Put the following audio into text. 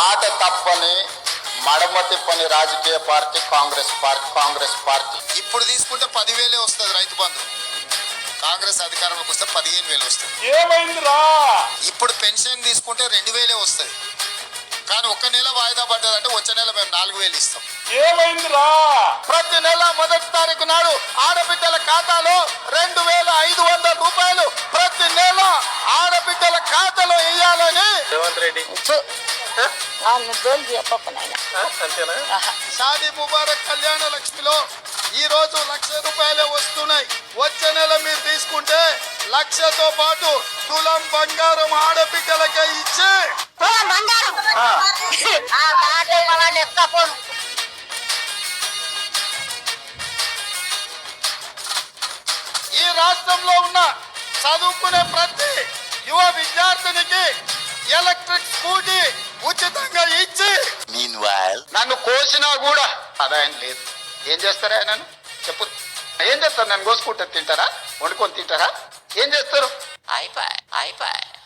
మాట తప్పని మడమ తిప్పని రాజకీయ పార్టీ కాంగ్రెస్ పార్టీ. ఇప్పుడు తీసుకుంటే 10,000 వస్తుంది రైతు బంధు. కాంగ్రెస్ అధికారంలోకి వస్తే 15,000 వస్తుంది. ఏమైందిరా? ఇప్పుడు పెన్షన్ తీసుకుంటే 2,000 వస్తుంది. కానీ ఒక్క నెల వాయిదా పడ్డదంటే వచ్చే నెల మేము 4,000 ఇస్తాం. ఏమైందిరా? ప్రతి నెల మొదటి తారీఖు నాడు ఆడబిడ్డల ఖాతాలో 2,500 రూపాయలు ప్రతి నెల ఆడబిడ్డల ఖాతాలో వేయాలని రేవంత్ రెడ్డి షాదీ ముబారక్ కళ్యాణ లక్ష్మిలో ఈ రోజు 1,00,000 రూపాయలే వస్తున్నాయి. వచ్చే నెల మీరు తీసుకుంటే 1,00,000తో పాటు తులం బంగారం ఆడబిడ్డలకే ఇచ్చి ఈ రాష్ట్రంలో ఉన్న చదువుకునే ప్రతి యువ విద్యార్థినికి ఎలక్ట్రిక్ స్కూటీ ఉచితంగా ఇచ్చి నన్ను కోసినా కూడా ఆదాయం లేదు. ఏం చేస్తారా నన్ను చెప్పు? ఏం చేస్తారు? నన్ను కోసుకుంటే తింటారా? వండుకొని తింటారా? ఏం చేస్తారు? అయిపోయి